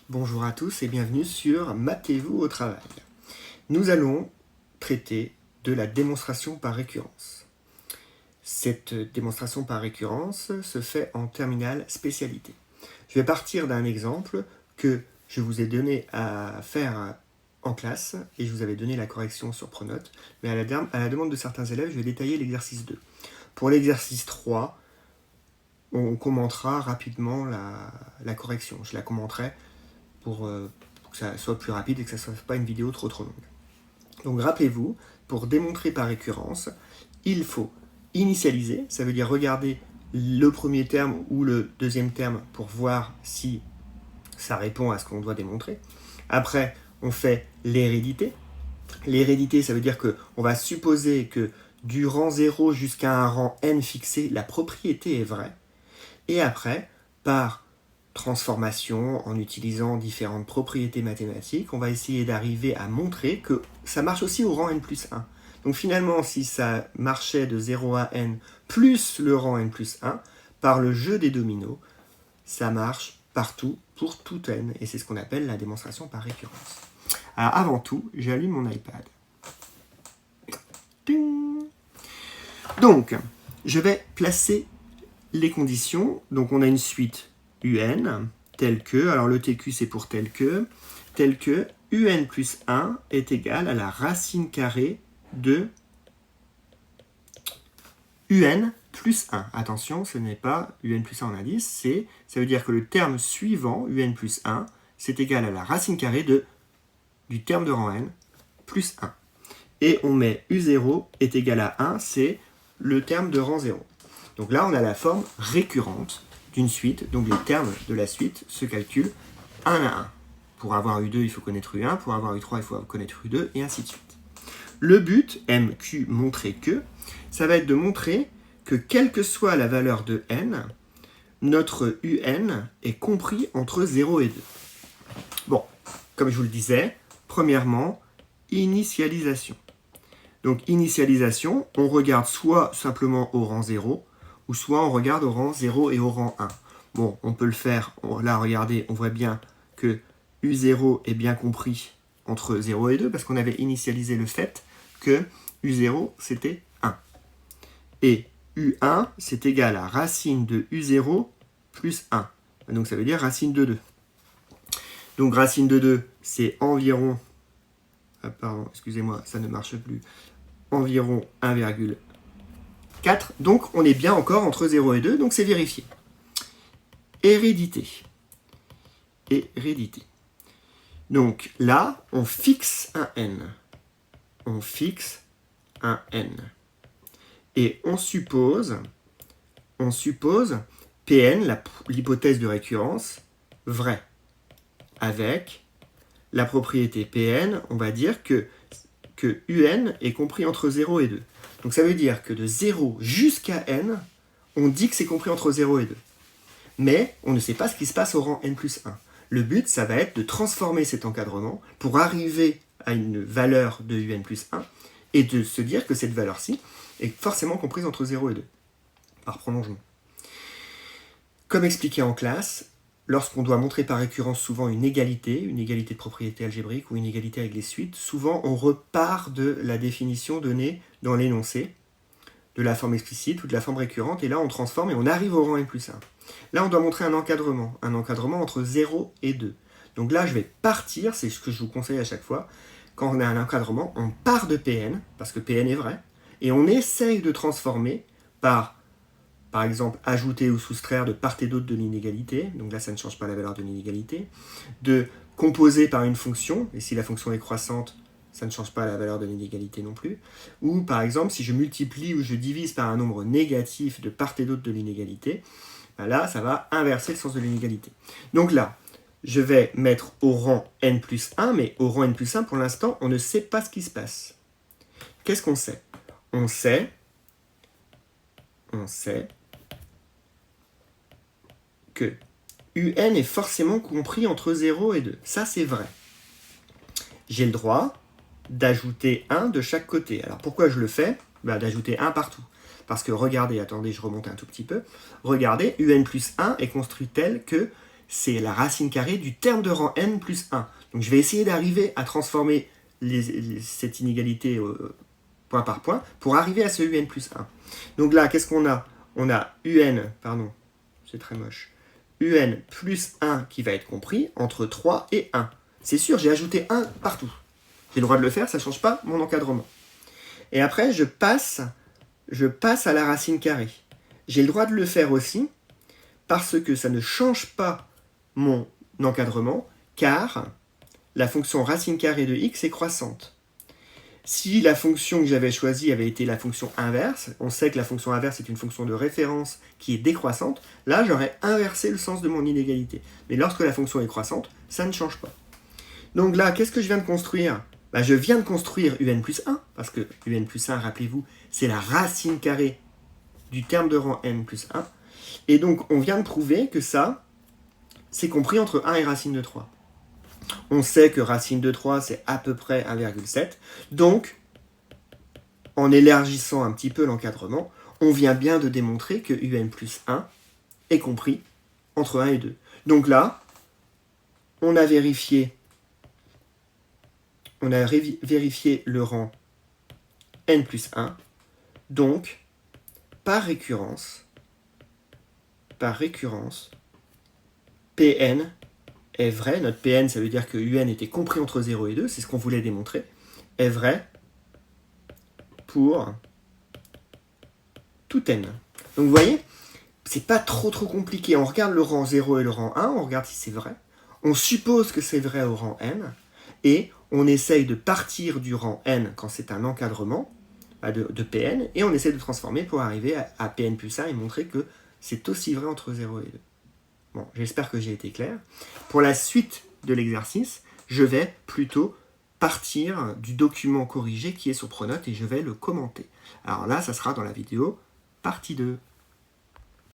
Bonjour à tous et bienvenue sur Matez-vous au travail. Nous allons traiter de la démonstration par récurrence. Cette démonstration par récurrence se fait en terminale spécialité. Je vais partir d'un exemple que je vous ai donné à faire en classe et je vous avais donné la correction sur Pronote, mais à la demande de certains élèves, je vais détailler l'exercice 2. Pour l'exercice 3, on commentera rapidement la correction. Je la commenterai pour que ça soit plus rapide et que ça ne soit pas une vidéo trop longue. Donc rappelez-vous, pour démontrer par récurrence, il faut initialiser, ça veut dire regarder le premier terme ou le deuxième terme pour voir si ça répond à ce qu'on doit démontrer. Après, on fait l'hérédité. L'hérédité, ça veut dire qu'on va supposer que du rang 0 jusqu'à un rang n fixé, la propriété est vraie. Et après, par transformation, en utilisant différentes propriétés mathématiques, on va essayer d'arriver à montrer que ça marche aussi au rang n plus 1. Donc finalement, si ça marchait de 0 à n plus le rang n plus 1, par le jeu des dominos, ça marche partout pour tout n, et c'est ce qu'on appelle la démonstration par récurrence. Alors avant tout, j'allume mon iPad. Ding. Donc, je vais placer les conditions. Donc on a une suite un, tel que, alors le TQ c'est pour tel que un plus 1 est égal à la racine carrée de un plus 1. Attention, ce n'est pas un plus 1 en indice, ça veut dire que le terme suivant, un plus 1, c'est égal à la racine carrée du terme de rang n plus 1. Et on met u0 est égal à 1, c'est le terme de rang 0. Donc là, on a la forme récurrente d'une suite, donc les termes de la suite se calculent 1 à 1. Pour avoir U2, il faut connaître U1, pour avoir U3, il faut connaître U2, et ainsi de suite. Le but, MQ, montrer que, ça va être de montrer que quelle que soit la valeur de n, notre UN est compris entre 0 et 2. Bon, comme je vous le disais, premièrement, initialisation. Donc initialisation, on regarde soit simplement au rang 0, ou soit on regarde au rang 0 et au rang 1. Bon, on peut le faire, là regardez, on voit bien que U0 est bien compris entre 0 et 2, parce qu'on avait initialisé le fait que U0 c'était 1. Et U1 c'est égal à racine de U0 plus 1. Donc ça veut dire racine de 2. Donc racine de 2 c'est environ, pardon, excusez-moi, ça ne marche plus, environ 1,4. Donc on est bien encore entre 0 et 2, donc c'est vérifié. Hérédité. Hérédité. Donc là, on fixe un n. On fixe un n. Et on suppose Pn, l'hypothèse de récurrence, vraie. Avec la propriété Pn, on va dire que Un est compris entre 0 et 2. Donc ça veut dire que de 0 jusqu'à n, on dit que c'est compris entre 0 et 2. Mais on ne sait pas ce qui se passe au rang n plus 1. Le but, ça va être de transformer cet encadrement pour arriver à une valeur de un plus 1 et de se dire que cette valeur-ci est forcément comprise entre 0 et 2, par prolongement. Comme expliqué en classe, lorsqu'on doit montrer par récurrence souvent une égalité de propriété algébrique ou une égalité avec les suites, souvent on repart de la définition donnée dans l'énoncé, de la forme explicite ou de la forme récurrente, et là on transforme et on arrive au rang n plus 1. Là on doit montrer un encadrement entre 0 et 2. Donc là je vais partir, c'est ce que je vous conseille à chaque fois, quand on a un encadrement, on part de Pn, parce que Pn est vrai, et on essaye de transformer par exemple, ajouter ou soustraire de part et d'autre de l'inégalité, donc là ça ne change pas la valeur de l'inégalité, de composer par une fonction, et si la fonction est croissante, ça ne change pas la valeur de l'inégalité non plus, ou par exemple, si je multiplie ou je divise par un nombre négatif de part et d'autre de l'inégalité, ben là ça va inverser le sens de l'inégalité. Donc là, je vais mettre au rang n plus 1, mais au rang n plus 1, pour l'instant, on ne sait pas ce qui se passe. Qu'est-ce qu'on sait ? On sait que UN est forcément compris entre 0 et 2. Ça, c'est vrai. J'ai le droit d'ajouter 1 de chaque côté. Alors, pourquoi je le fais ? D'ajouter 1 partout. Parce que, regardez, attendez, je remonte un tout petit peu. Regardez, UN plus 1 est construit tel que c'est la racine carrée du terme de rang n plus 1. Donc je vais essayer d'arriver à transformer cette inégalité point par point pour arriver à ce un plus 1. Donc là, qu'est-ce qu'on a? On a pardon, c'est très moche, un plus 1 qui va être compris entre 3 et 1. C'est sûr, j'ai ajouté 1 partout. J'ai le droit de le faire, ça ne change pas mon encadrement. Et après, je passe à la racine carrée. J'ai le droit de le faire aussi parce que ça ne change pas mon encadrement, car la fonction racine carrée de x est croissante. Si la fonction que j'avais choisie avait été la fonction inverse, on sait que la fonction inverse est une fonction de référence qui est décroissante, là j'aurais inversé le sens de mon inégalité. Mais lorsque la fonction est croissante, ça ne change pas. Donc là, qu'est-ce que je viens de construire? Je viens de construire un plus 1, parce que un plus 1, rappelez-vous, c'est la racine carrée du terme de rang n plus 1. Et donc, on vient de prouver que ça, c'est compris entre 1 et racine de 3. On sait que racine de 3, c'est à peu près 1,7. Donc, en élargissant un petit peu l'encadrement, on vient bien de démontrer que un plus 1 est compris entre 1 et 2. Donc là, on a vérifié le rang n plus 1. Donc, par récurrence, Pn est vrai. Notre Pn, ça veut dire que un était compris entre 0 et 2, c'est ce qu'on voulait démontrer, est vrai pour tout n. Donc vous voyez, c'est pas trop compliqué. On regarde le rang 0 et le rang 1, on regarde si c'est vrai. On suppose que c'est vrai au rang n, et on essaye de partir du rang n quand c'est un encadrement de Pn, et on essaie de transformer pour arriver à Pn plus 1 et montrer que c'est aussi vrai entre 0 et 2. Bon, j'espère que j'ai été clair. Pour la suite de l'exercice, je vais plutôt partir du document corrigé qui est sur Pronote et je vais le commenter. Alors là, ça sera dans la vidéo partie 2.